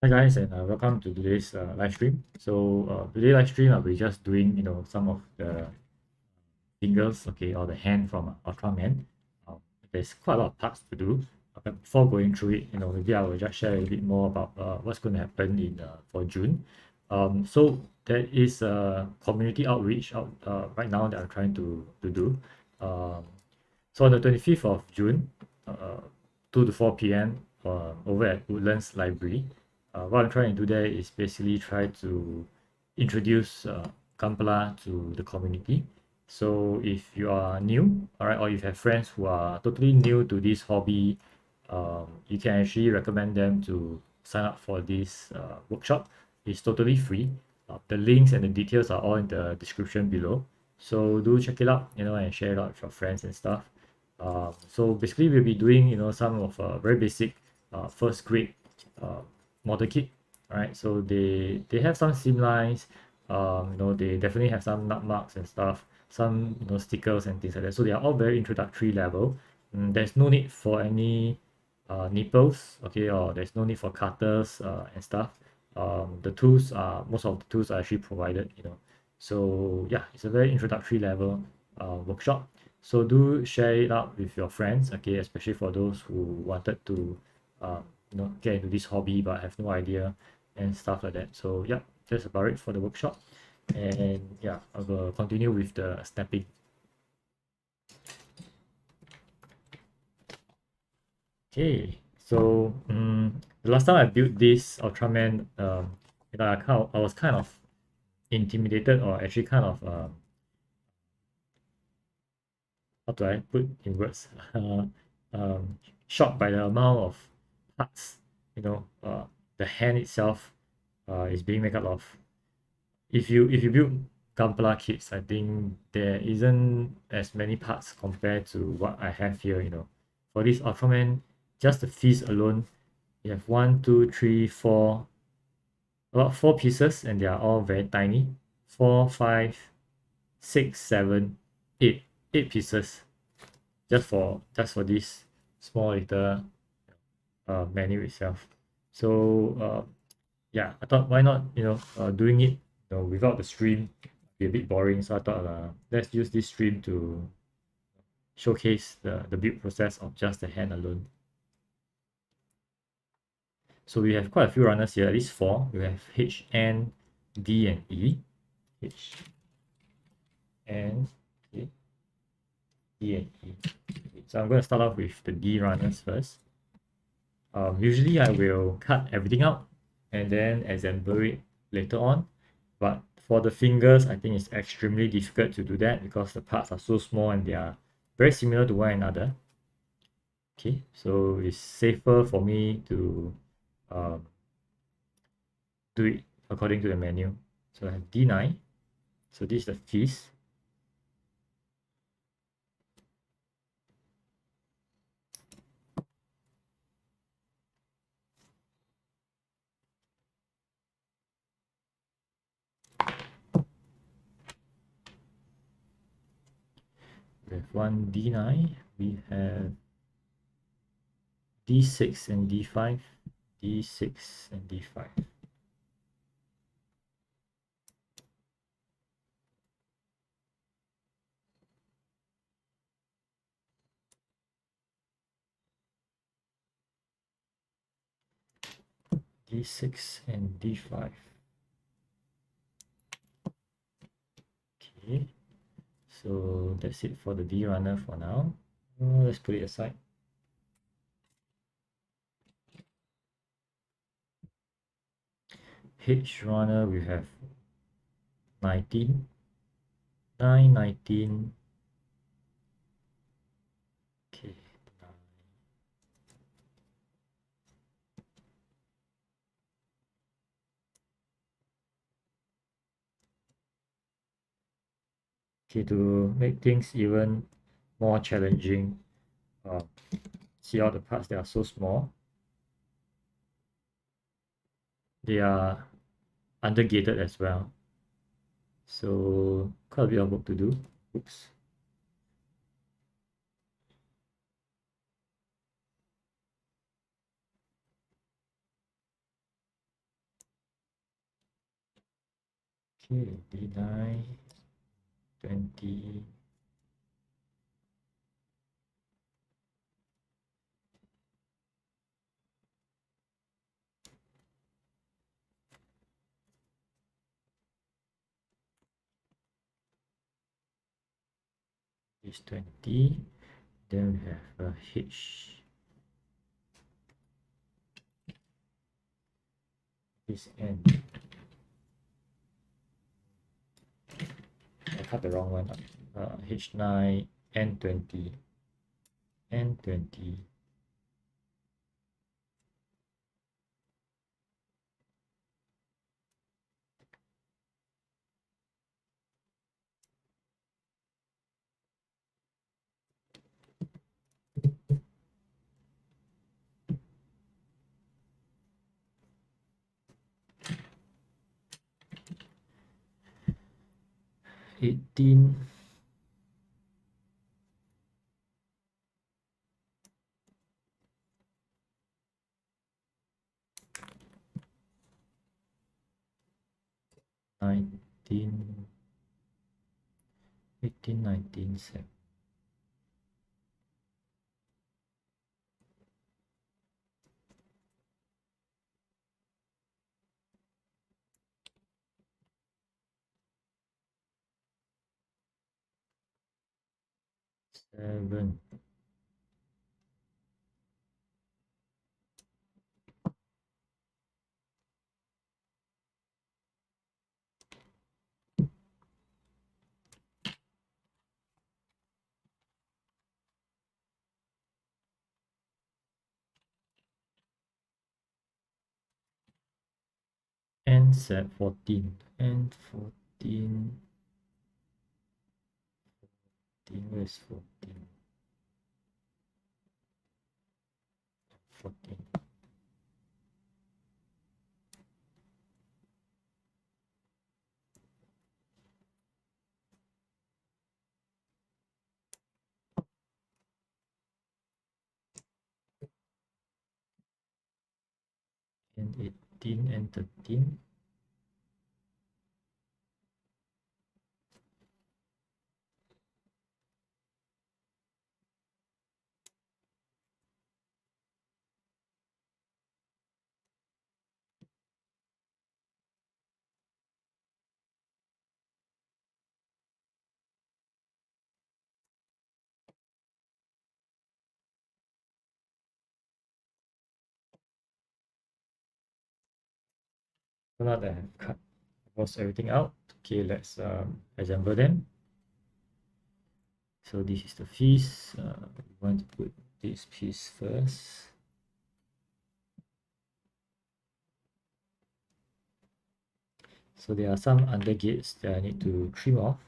Hi guys, and welcome to today's live stream. So today live stream I'll be just doing some of the fingers, okay, or the hand from Ultraman. There's quite a lot of parts to do. But before going through it, maybe I will just share a bit more about what's going to happen in for June. So there is a community outreach out right now that I'm trying to do. Um, so on the 25th of June, 2 to 4 p.m. Over at Woodlands Library, what I'm trying to do there is basically try to introduce Kampala to the community. So if you are new, all right, or you have friends who are totally new to this hobby, you can actually recommend them to sign up for this workshop. It's totally free. The links and the details are all in the description below. So do check it out, and share it out with your friends and stuff. So basically, we'll be doing, some of very basic first grade uh, model kit. All right, so they have some seam lines. They definitely have some nut marks and stuff, some stickers and things like that. So they are all very introductory level. There's no need for any nipples, okay, or there's no need for cutters and stuff. The tools are most of the tools are actually provided. So yeah, it's a very introductory level workshop. So do share it out with your friends, okay, especially for those who wanted to um, get into this hobby but have no idea and stuff like that. So yeah, that's about it for the workshop. And yeah, I will continue with the snapping. Okay, so the last time I built this Ultraman, I was kind of intimidated, or actually kind of how do I put in words? Shocked by the amount of parts, the hand itself is being made up of. If you build Gunpla kits, I think there isn't as many parts compared to what I have here. For this Ultraman, just the fist alone, you have one, two, three, four, about 4 pieces, and they are all very tiny. 4, 5, 6, 7, 8, 8 pieces just for this small little menu itself. So yeah, I thought why not doing it without the stream be a bit boring. So I thought let's use this stream to showcase the build process of just the hand alone. So we have quite a few runners here, at least 4. We have H, N, D, and E. H, N, okay, D, and E. So I'm going to start off with the D runners first. Usually I will cut everything out and then assemble it later on. But for the fingers, I think it's extremely difficult to do that because the parts are so small and they are very similar to one another. Okay, so it's safer for me to um, do it according to the menu. So I have D9. So this is the fist. We have one D9. We have D6 and D5. D6 and D5. D6 and D5. Okay, so that's it for the D runner for now. Let's put it aside. H runner, we have 19, 9, 19. Okay, 9. Okay, to make things even more challenging, see all the parts that are so small. They are undergated as well. So quite a bit of work to do. Oops. Okay, D9, 20. Is 20. Then we have a H. Is N. I cut the wrong one. H9, N20. N20. 18. 19. 18, 19, 7. Seven. And set 14. And 14. Where's 14? 14. And 18 and 13. So now that I have cut almost everything out, okay, let's assemble them. So this is the piece. We want to put this piece first. So there are some under gates that I need to trim off.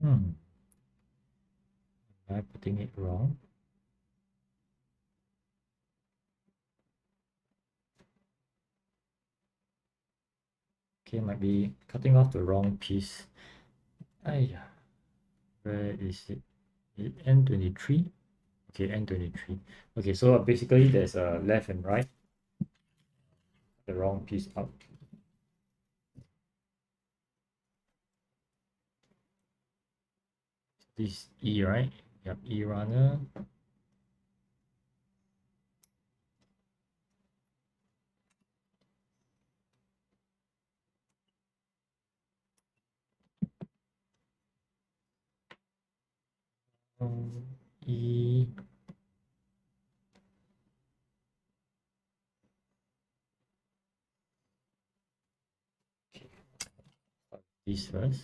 Am I putting it wrong? Okay, might be cutting off the wrong piece. Ayah, where is it? Is it N23? Okay, N23. Okay, so basically there's a left and right. The wrong piece out. This E, right? Yep, E runner. E. Okay, this first.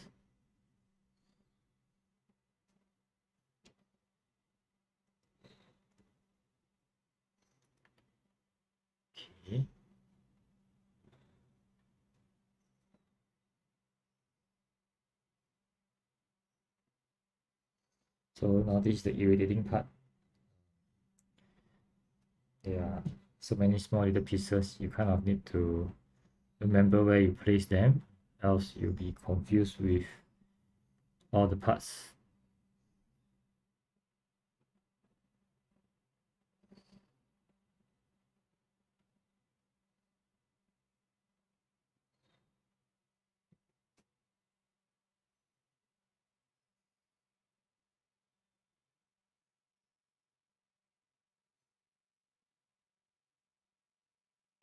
Okay. So now this is the irritating part. There are so many small little pieces, you kind of need to remember where you place them, else you'll be confused with all the parts.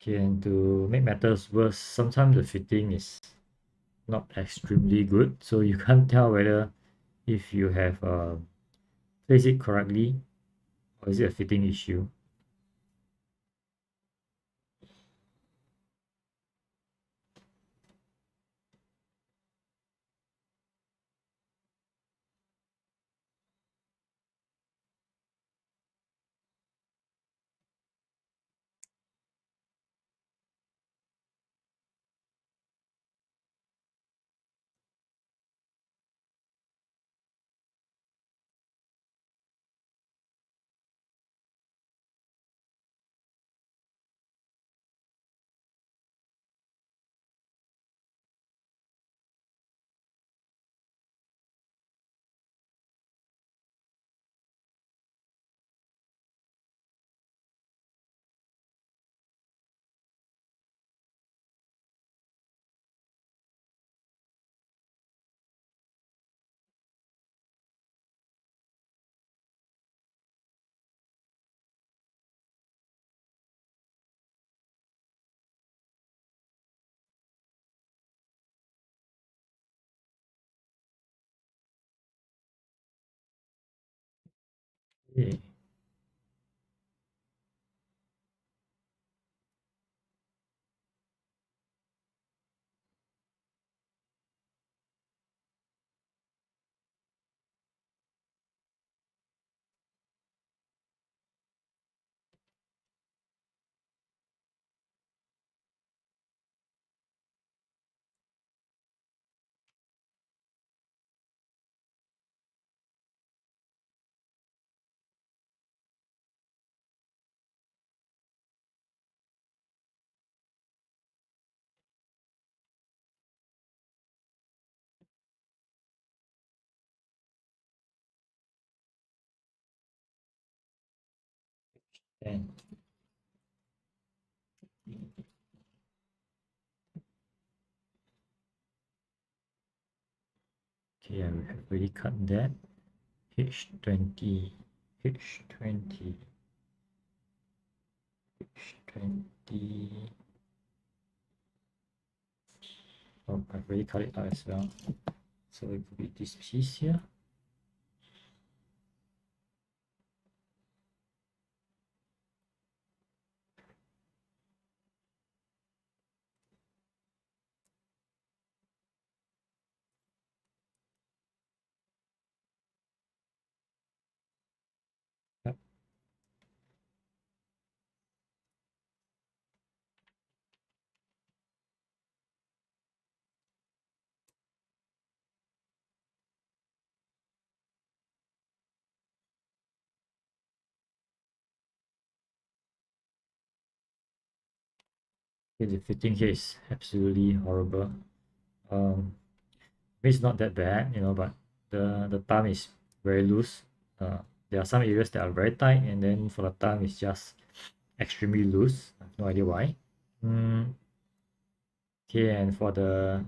Okay, and to make matters worse, sometimes the fitting is not extremely good, so you can't tell whether if you have placed it correctly or is it a fitting issue. Okay. And okay, I have already cut that. H20, H20, H20. Oh, I've already cut it out as well. So it could be this piece here. Yep. Okay, the fitting here is absolutely horrible. It's not that bad, but the thumb is very loose. There are some areas that are very tight, and then for the thumb, it's just extremely loose. I have no idea why. Okay, and for the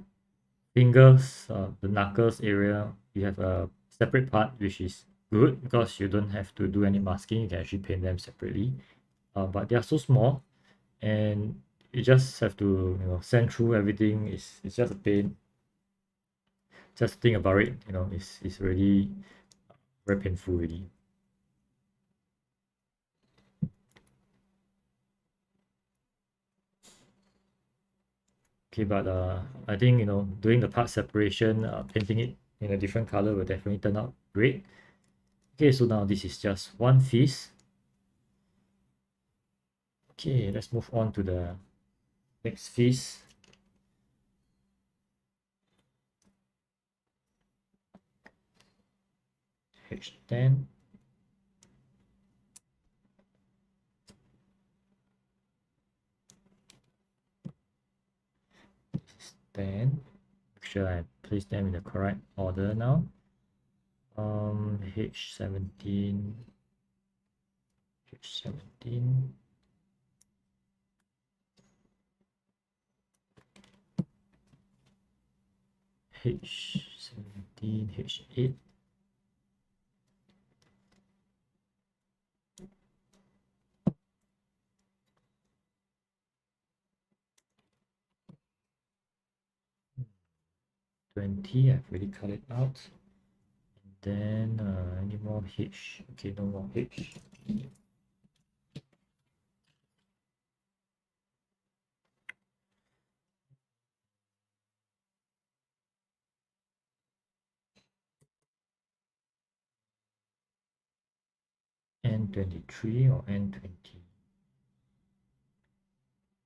fingers, the knuckles area, you have a separate part, which is good because you don't have to do any masking. You can actually paint them separately. But they are so small, and you just have to send through everything. It's just a pain. Just think about it. It's really very painful, really. Okay, but I think doing the part separation, painting it in a different color will definitely turn out great. Okay, so now this is just one fist. Okay, let's move on to the next fist. H10. This is 10. Make sure I place them in the correct order now. H17, H17, H17, H8, I've already cut it out. And then any more H? Okay, no more H. N23 or N20,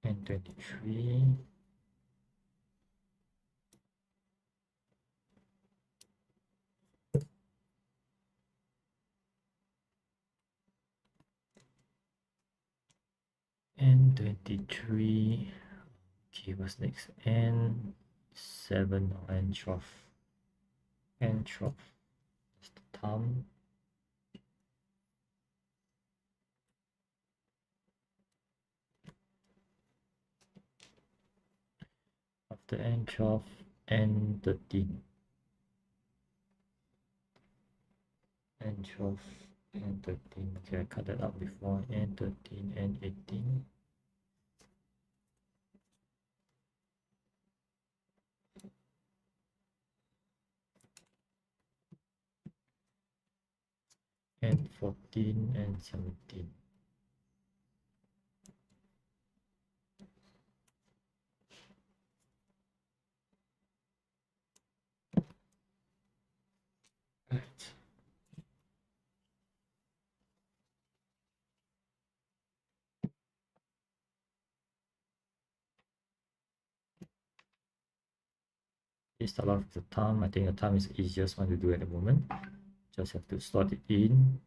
N23, N23. Okay, what's next? N7 or N12, N12. That's the thumb. After N12, N13, N12, N13. Okay, I cut that out before. N13, N18. N14, N17. Right. Let's start off with the thumb. I think the thumb is the easiest one to do at the moment. Just have to slot it in.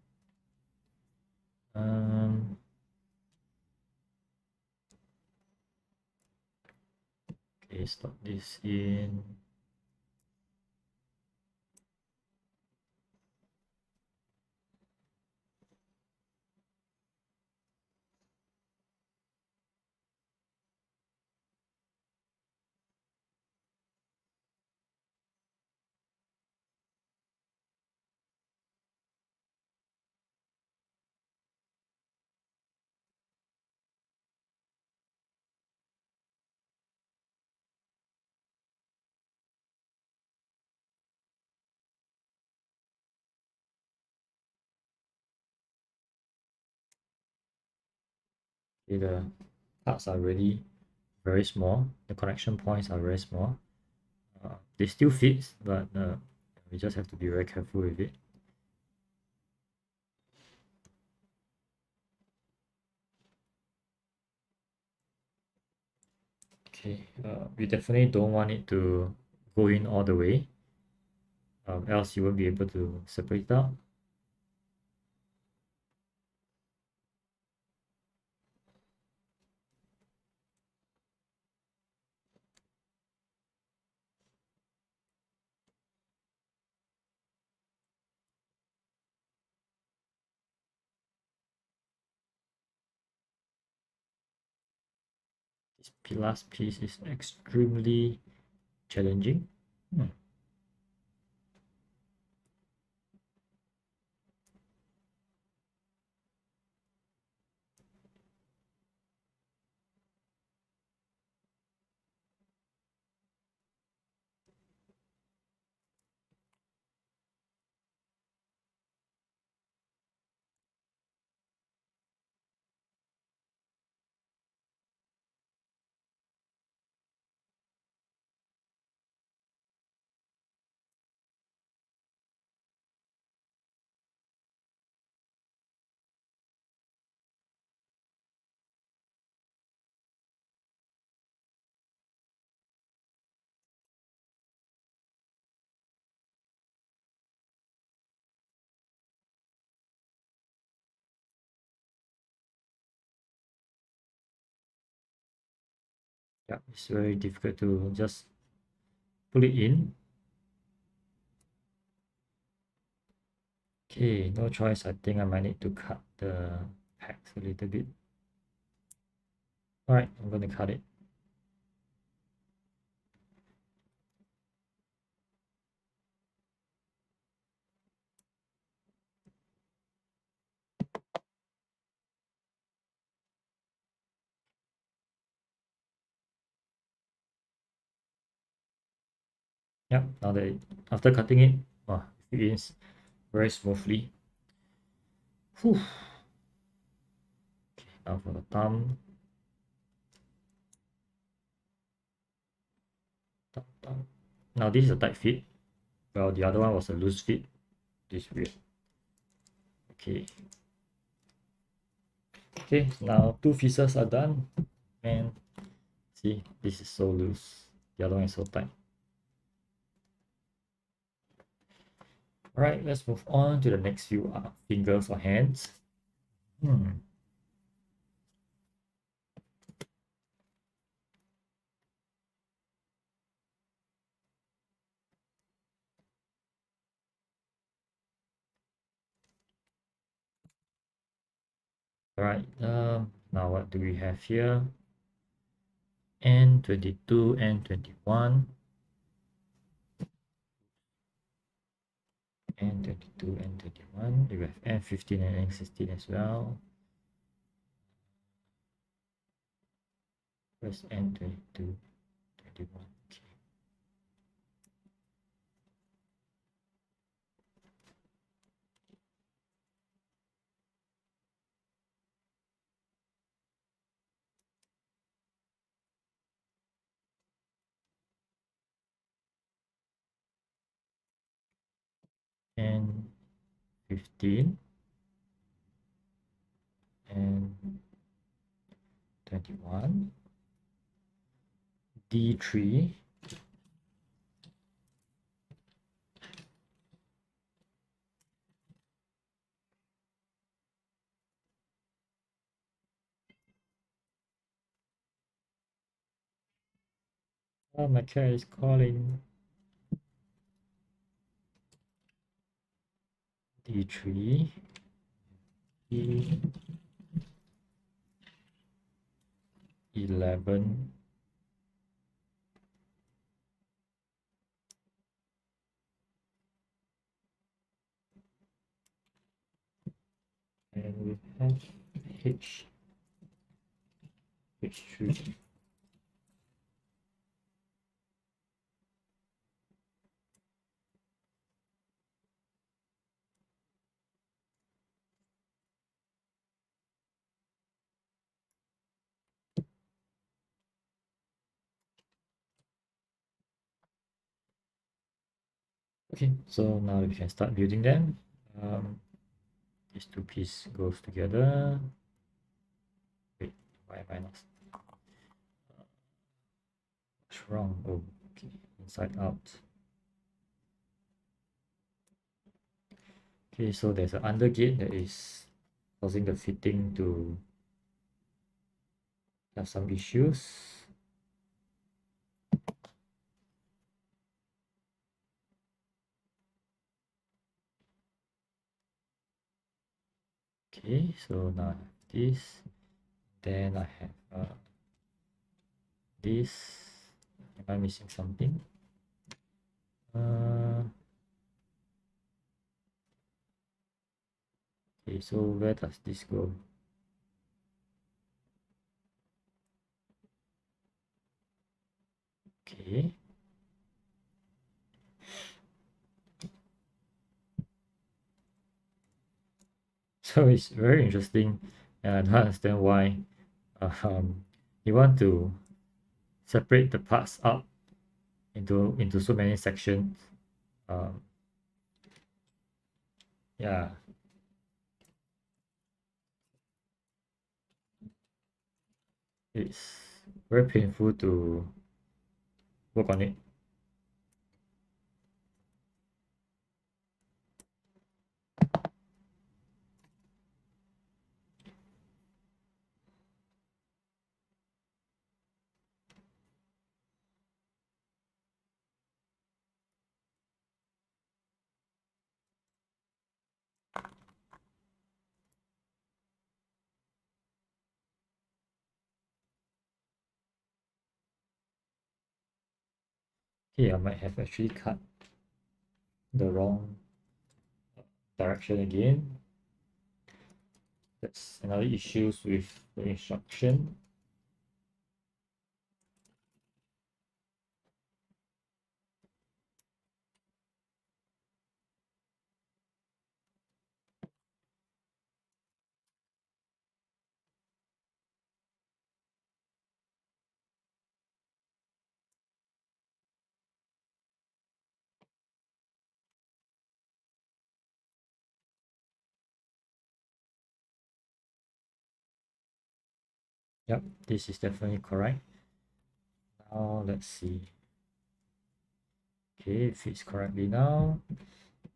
Okay, slot this in. Okay, the parts are really very small. The connection points are very small. They still fit, but we just have to be very careful with it. Okay, we definitely don't want it to go in all the way, else you won't be able to separate it out. This last piece is extremely challenging. Yeah, it's very difficult to just pull it in. Okay, no choice. I think I might need to cut the packs a little bit. All right, I'm going to cut it. Yeah, now that after cutting it, wow, it is very smoothly. Whew. Okay, now for the thumb. Thumb. Now this is a tight fit. Well, the other one was a loose fit. This is weird. Okay. Okay, now two pieces are done. And see, this is so loose. The other one is so tight. Alright, let's move on to the next few fingers or hands. Alright, now what do we have here? N22, N21, N22, N21. We have N15 and N16 as well. Where's N22, 21? Okay. N15 and 21. D3. Oh, my cat is calling. D3. D11. And we have H3. Okay, so now we can start building them. These two pieces goes together. Wait, why am I not? What's wrong? Oh, okay, inside out. Okay, so there's an undergate that is causing the fitting to have some issues. Okay, so now I have this. Then I have this. Am I missing something? Okay, so where does this go? Okay. So it's very interesting, and I don't understand why you want to separate the parts up into so many sections. Um, yeah, it's very painful to work on it. Okay, I might have actually cut the wrong direction again. That's another issue with the instruction. Yep, this is definitely correct. Now let's see. Okay, it fits correctly now.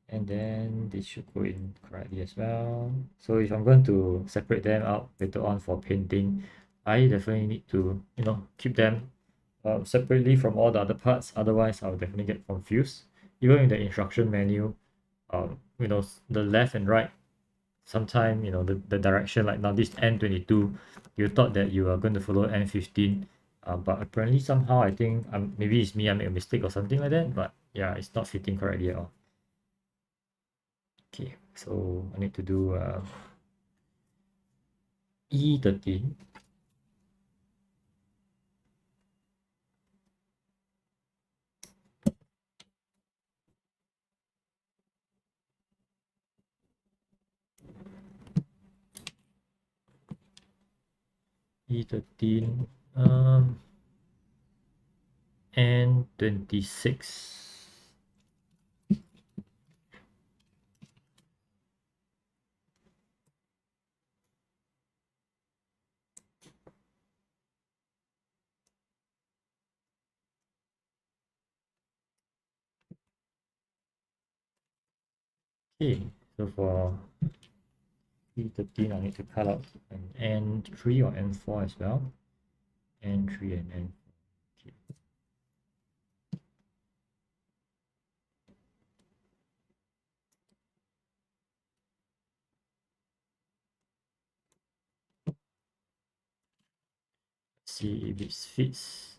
And then this should go in correctly as well. So if I'm going to separate them out later on for painting, I definitely need to, keep them separately from all the other parts. Otherwise, I'll definitely get confused. Even in the instruction menu, the left and right, sometime, the direction, like now this N22, you thought that you are going to follow N15, but apparently somehow I think maybe it's me, I made a mistake or something like that, but yeah, it's not fitting correctly at all. Okay, so I need to do E13. E13, and 26. Okay, so for E13, I need to cut out an N3 or N4 as well. N3 and N4. Okay. See if it fits.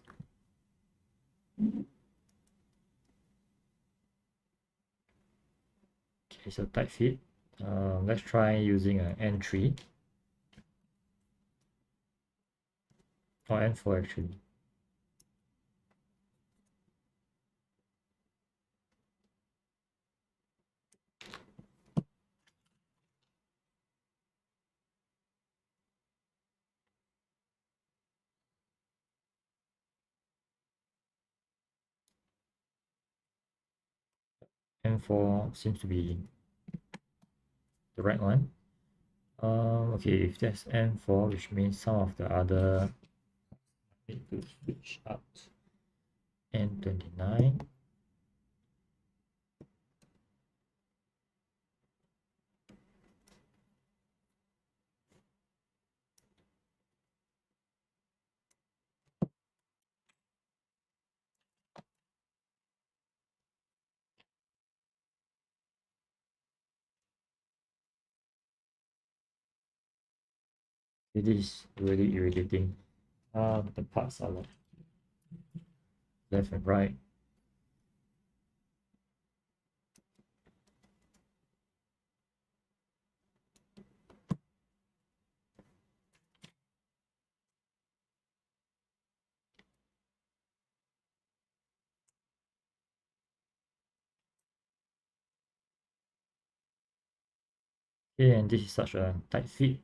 Okay, so tight fit. Let's try using an N3 or N4 actually. N4 seems to be the right one. Okay, if that's N4, which means some of the other need to switch out. N29. It is really irritating. The parts are like left and right. Okay, and this is such a tight fit.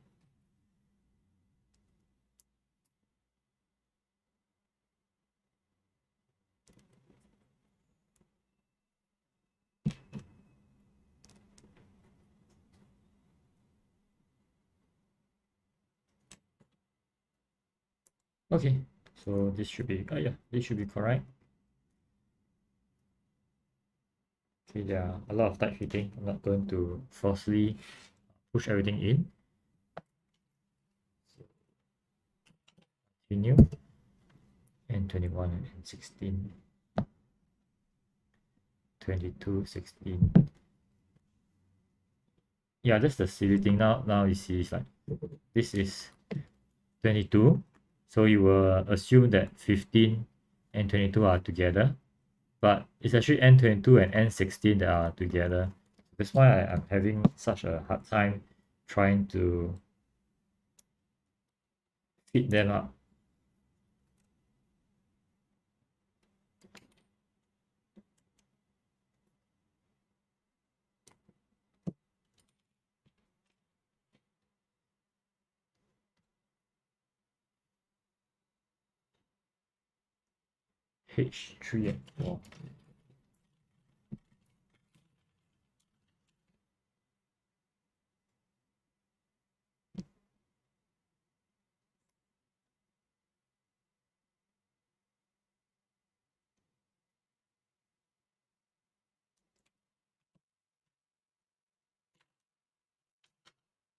Okay, so this should be, yeah, this should be correct. Okay, there are a lot of tight fitting. I'm not going to forcefully push everything in. So, continue. And 21 and 16. 22, 16. Yeah, that's the silly thing. Now you see, it's like this is 22. So you will assume that 15 and 22 are together. but it's actually N22 and N16 that are together. That's why I'm having such a hard time trying to fit them up. H3 and 4.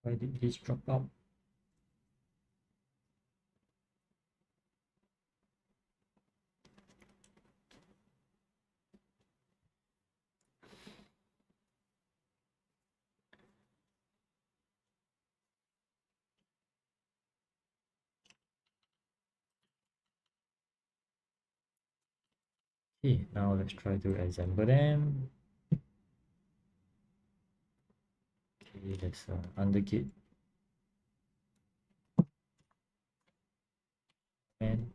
Why did this drop out? Okay, now let's try to assemble them. Okay, there's an underkit and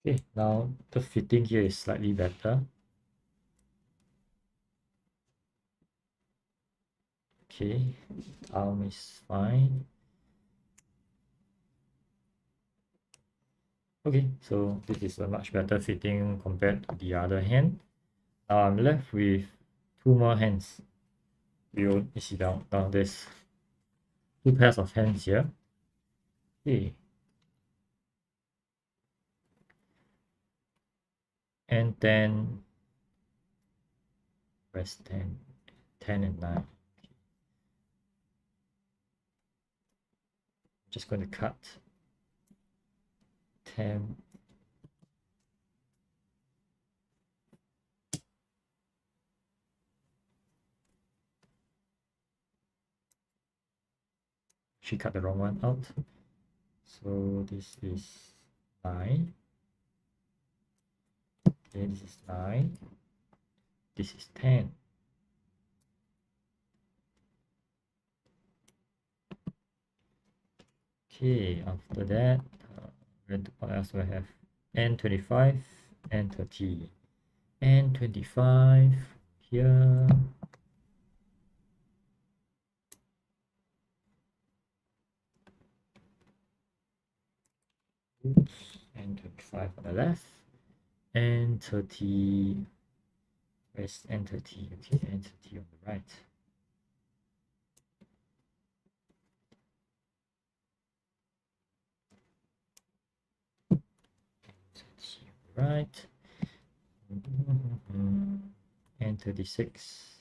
okay, now the fitting here is slightly better. Okay, arm is fine. Okay, so this is a much better fitting compared to the other hand. Now I'm left with two more hands. You see down there's two pairs of hands here. Okay. And then press 10, 10 and 9. Just going to cut 10. She cut the wrong one out. So this is 9. Okay, this is 9. This is 10. Okay, after that, what else do I have? N25, N30, N25 here. Oops, N25 on the left, N30. Where's N30? Okay, N30 on the right. Right. And 36,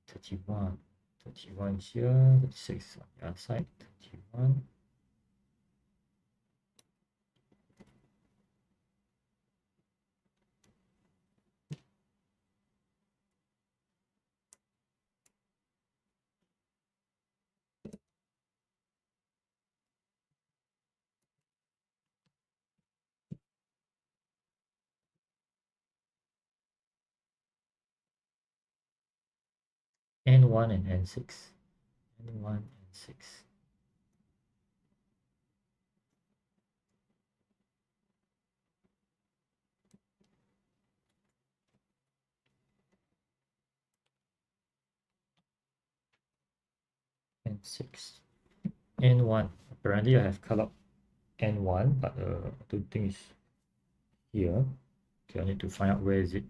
31, 31 here, 36 on the other side, 31. N1 and N6. N1 and 6. N6. N1. Apparently I have cut out N1, but I don't think it's here. Okay, I need to find out where is it.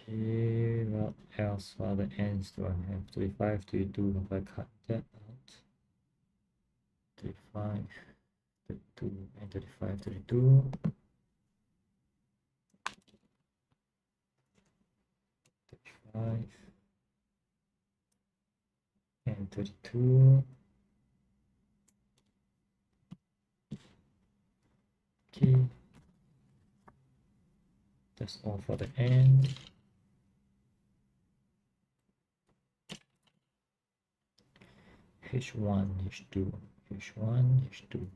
Okay, well, else? What other ends do I have? 35, 32. If I cut that out, 35, 32, and 35, 32. 35 and 32. Okay, that's all for the end. H1, H2, H1, H2.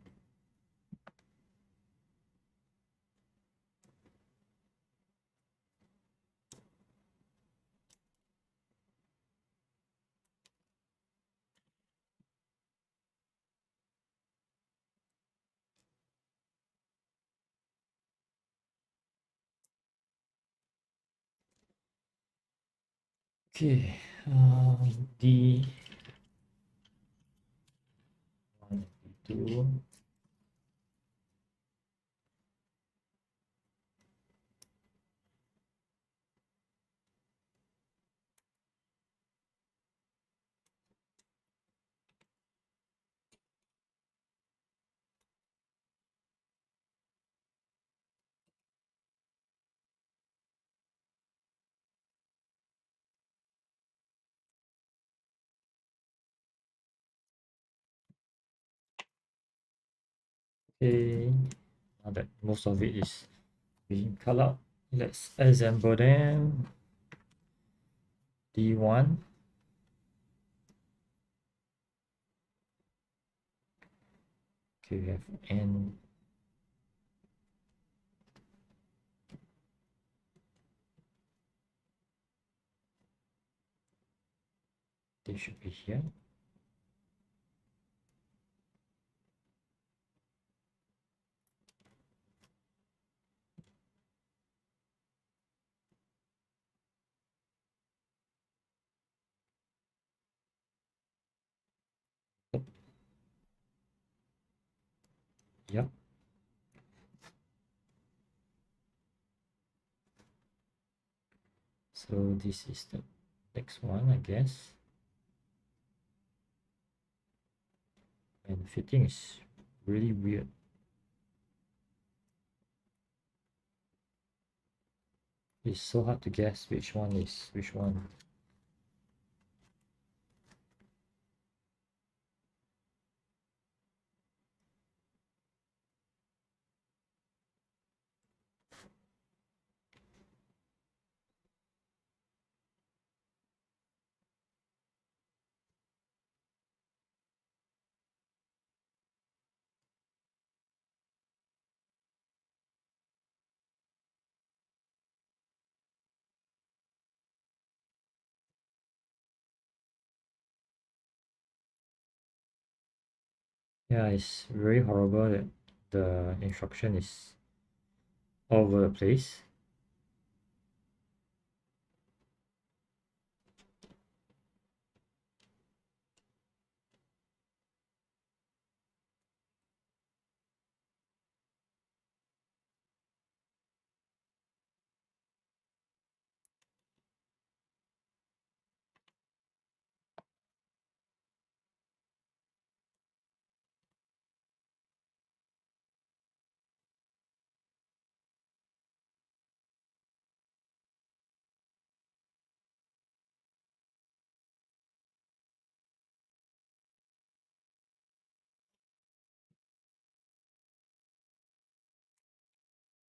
Okay, D1, D2. Okay, now that most of it is being cut out, let's assemble them. D1. Okay, we have N. They should be here. Yep. So this is the next one, I guess. And the fitting is really weird. It's so hard to guess which one is which one. Yeah, it's very horrible that the instruction is all over the place.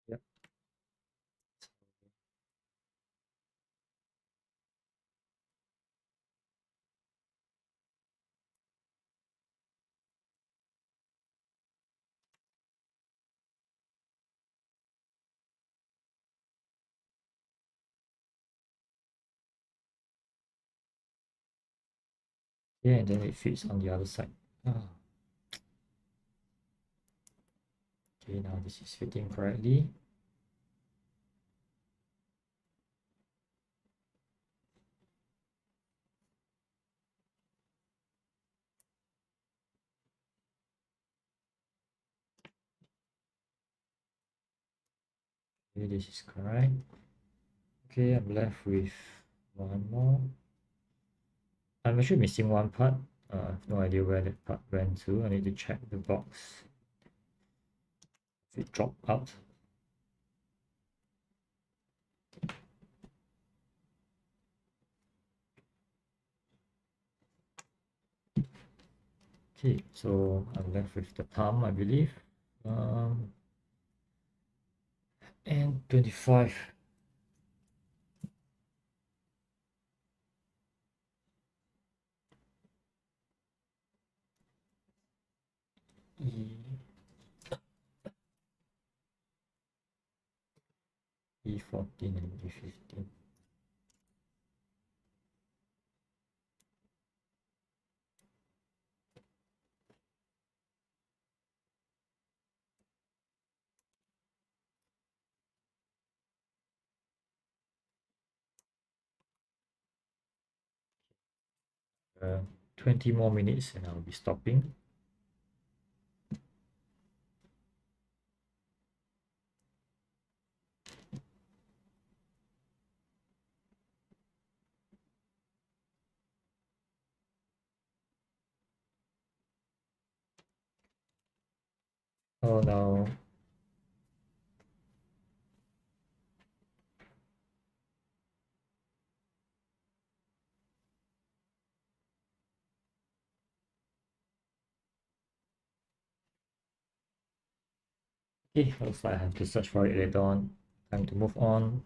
Yep. Yeah, and then it fits on the other side. Ah. Okay, now this is fitting correctly. Okay, this is correct. Okay, I'm left with One more. I'm actually missing one part. I have no idea where that part went to. I need to check the box. If it dropped out. Okay, so I'm left with the thumb, I believe. And 25. E14 and E15. Uh, 20 more minutes and I'll be stopping. Oh no. Okay, looks like I have to search for it later on. Time to move on.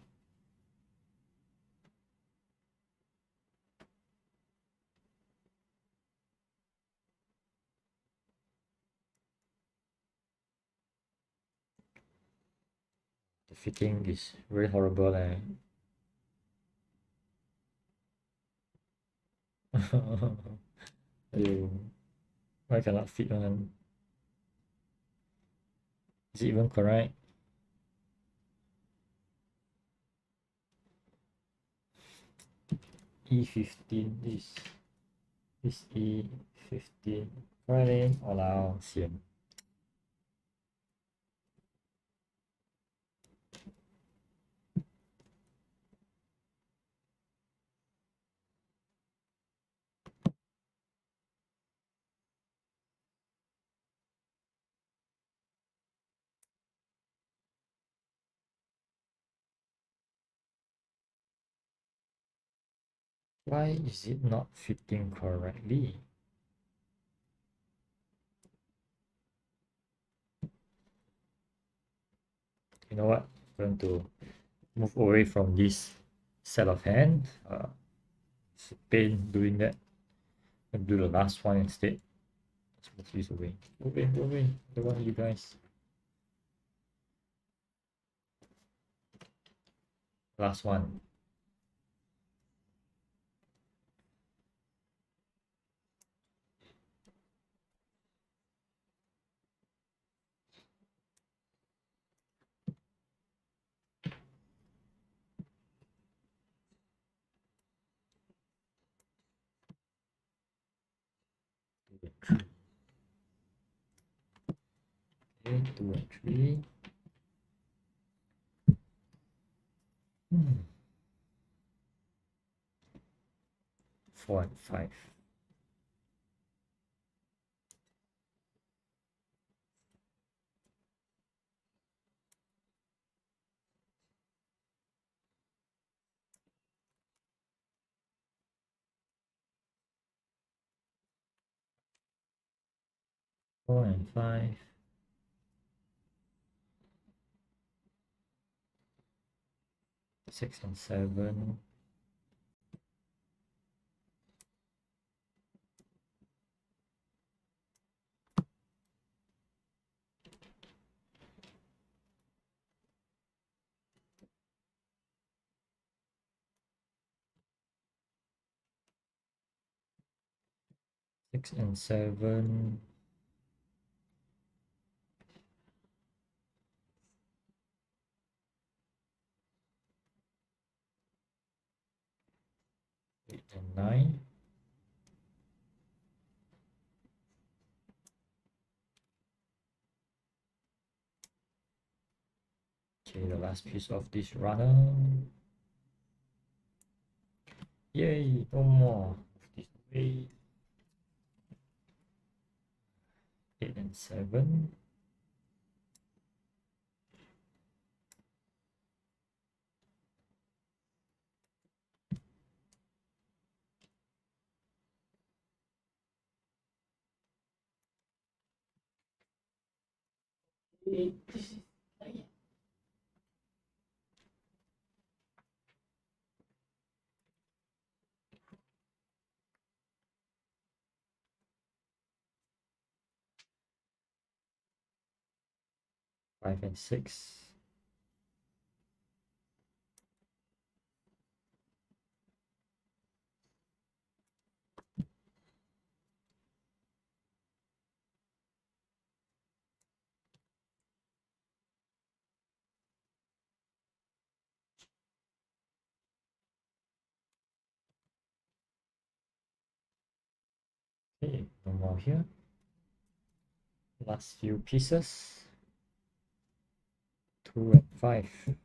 The fitting is very horrible. Ew, why cannot fit on? Is it even correct? E15 this E15 Friday. Walao, sian. Why is it not fitting correctly? You know what? I'm going to move away from this set of hand. It's a pain doing that. And do the last one instead. Let's move this away. Move in, move in. Don't want you guys. Last one. Okay, 2 and 3. 4 and 5. 4 and 5. 6 and 7. 6 and 7. 8 and 9. Okay, the last piece of this runner. Yay, no more. Move this way. 8 and 7. Five and 6. Okay, no more here. Last few pieces. 2 and 5.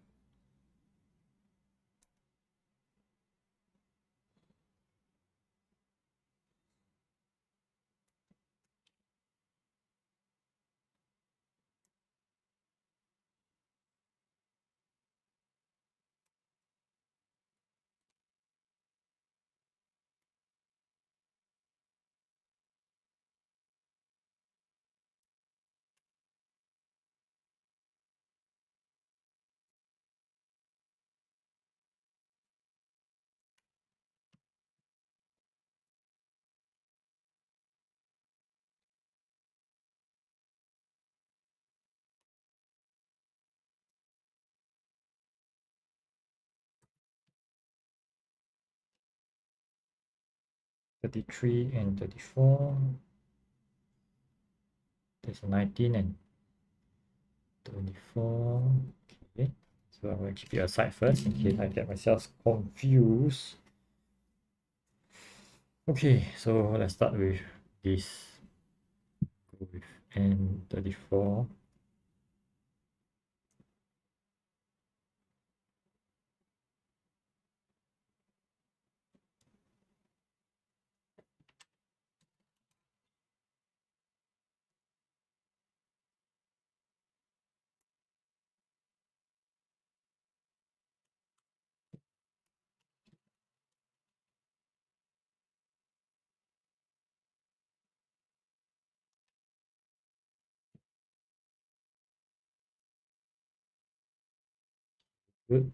$33 and $34. There's 19 and 24. Okay, so I'm going to keep it aside first in case I get myself confused. Okay, so let's start with this. Go with N34. Good.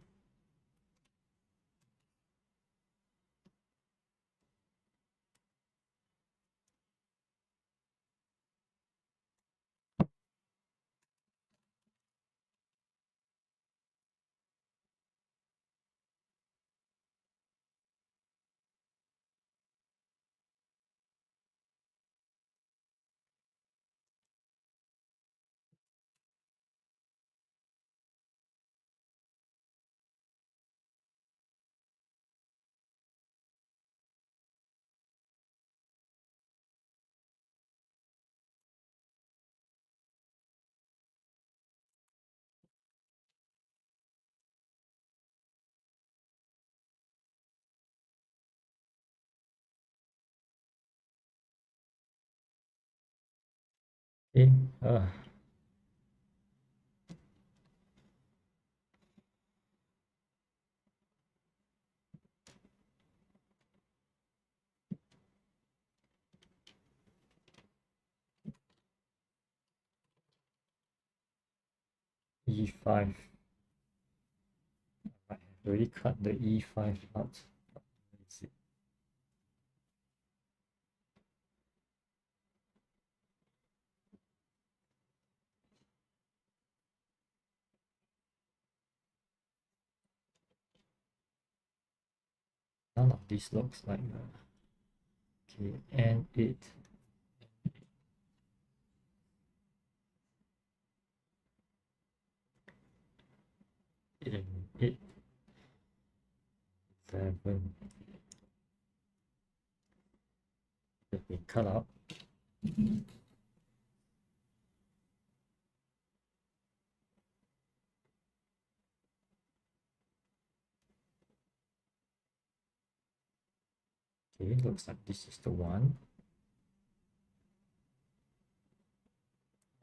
Okay, E5. I have already cut the E5 out. Let's see. None of this looks like okay, and it. It 7 that we cut out. Okay, looks like this is the one.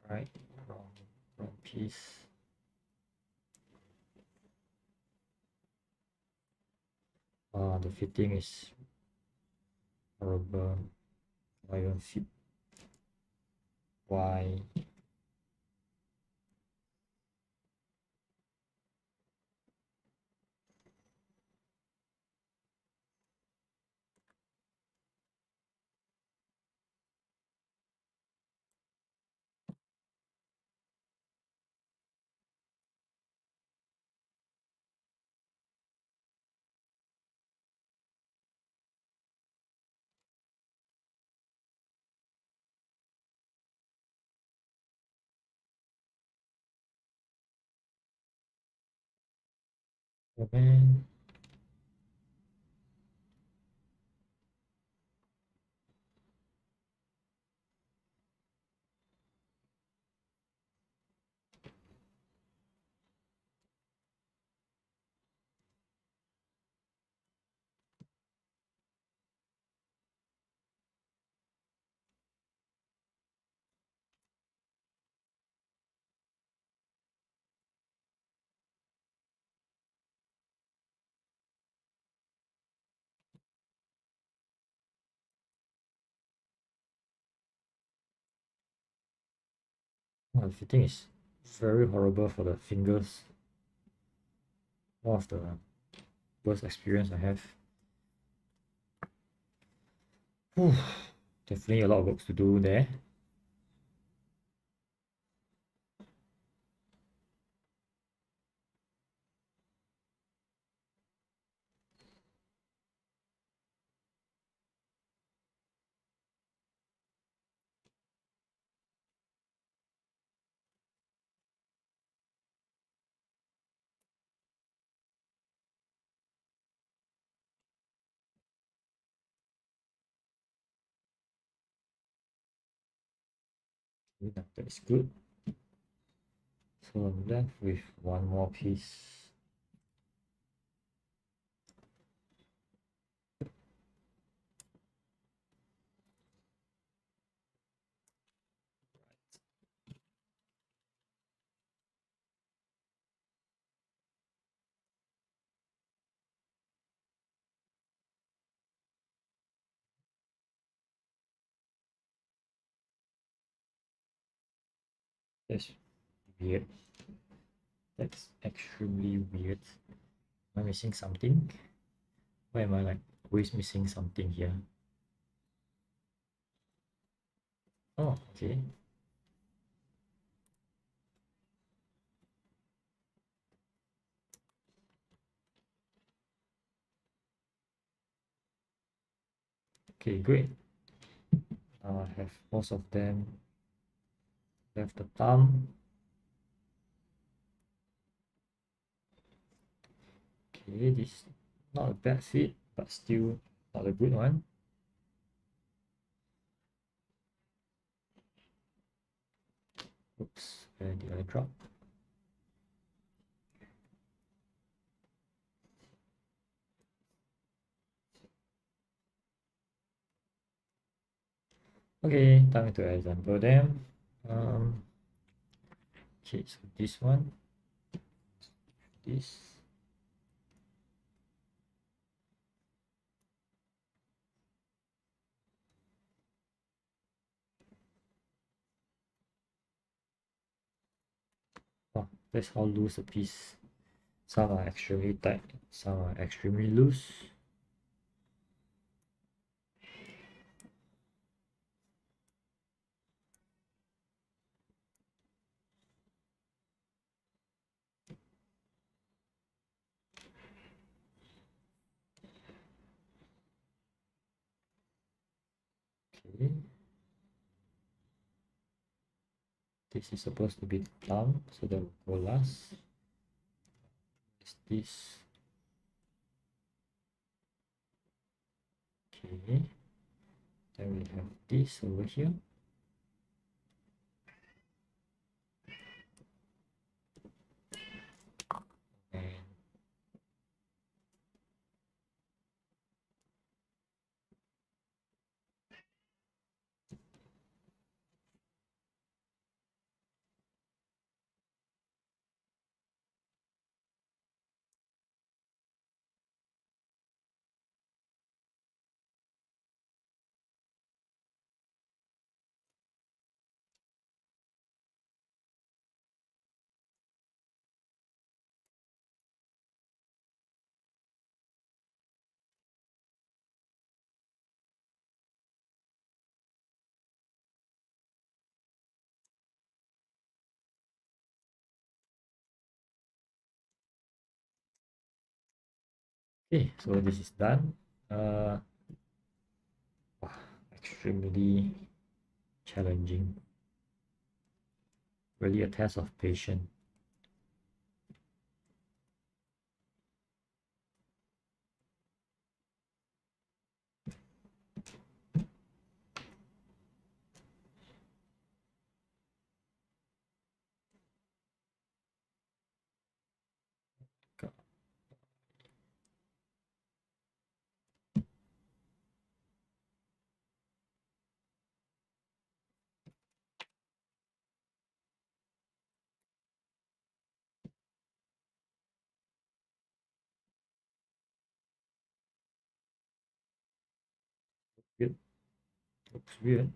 Right, wrong piece. The fitting is horrible. Why don't fit? Why? Oh man. The fitting is very horrible for the fingers. One of the worst experience I have. Whew, definitely a lot of work to do there. That is good. So I'm left with one more piece. That's weird. That's extremely weird. Am I missing something? Why am I like always missing something here? Oh, okay. Okay, great. Now I have most of them. Left the thumb. Okay, this is not a bad fit, but still not a good one. Oops, where did I drop? Okay, time to assemble them. Okay, so this one, this. Oh, that's how loose a piece. Some are extremely tight, some are extremely loose. Okay. This is supposed to be thumb, so that will go last. Is this? Okay. Then we have this over here. And Okay, so this is done. Wow, extremely challenging. Really a test of patience. Good. Looks weird.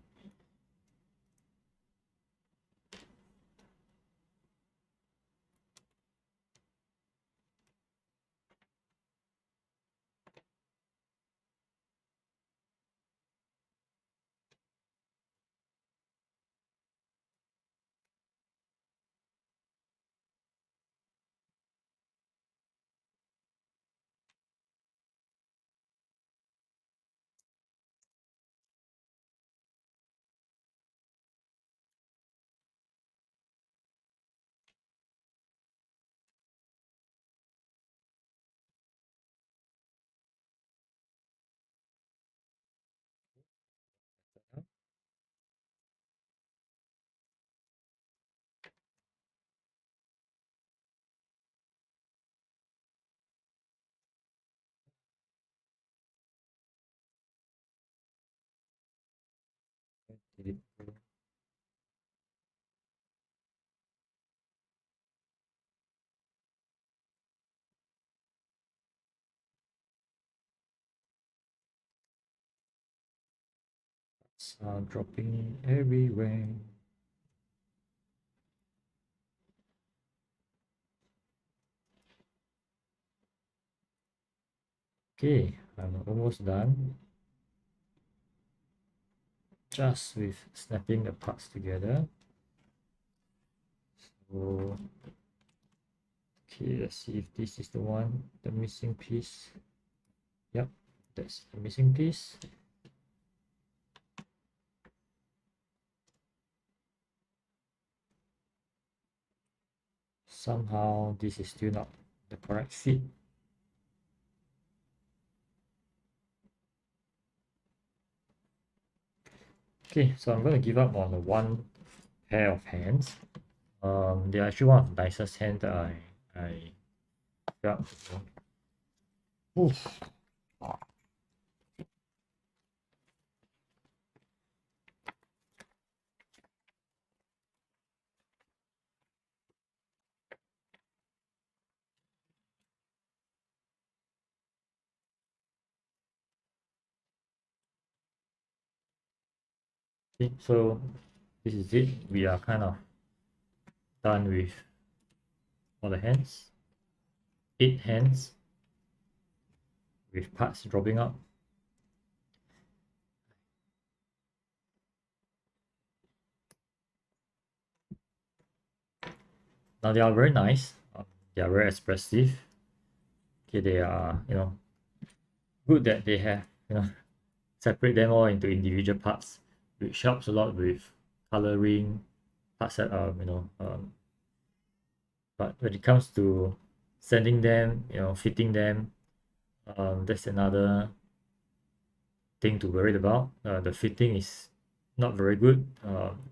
Did it go? Sound dropping everywhere. Okay, I'm almost done. Just with snapping the parts together. So, okay, let's see if this is the one, the missing piece. Yep, that's the missing piece. Somehow this is still not the correct fit. Okay, so I'm going to give up on the one pair of hands. They're actually one of the nicest hands that I got. Oof. Okay, so this is it. We are kind of done with all the hands. 8 hands with parts dropping out. Now they are very nice. They are very expressive. Okay, they are, good that they have, separate them all into individual parts, which helps a lot with coloring parts that but when it comes to sending them, fitting them, that's another thing to worry about. The fitting is not very good.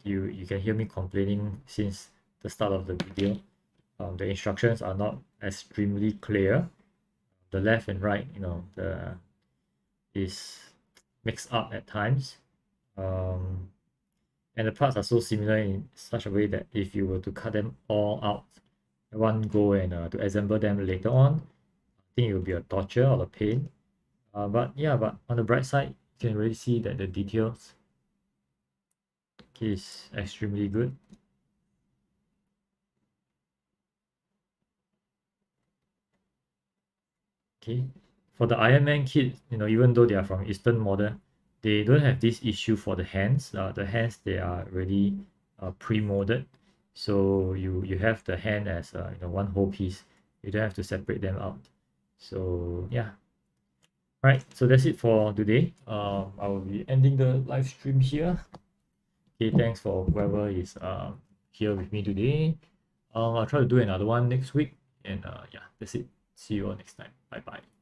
You can hear me complaining since the start of the video. The instructions are not extremely clear. The left and right, the is mixed up at times. And the parts are so similar in such a way that if you were to cut them all out at one go and to assemble them later on, I think it will be a torture or a pain. But yeah, but on the bright side, you can really see that the details is extremely good. Okay, for the Iron Man kit, even though they are from Eastern model, they don't have this issue for the hands. The hands, they are already pre-molded, so you have the hand as one whole piece. You don't have to separate them out. So yeah, Alright, so that's it for today. I will be ending the live stream here. Okay, thanks for whoever is here with me today. I'll try to do another one next week. And yeah, that's it. See you all next time. Bye bye.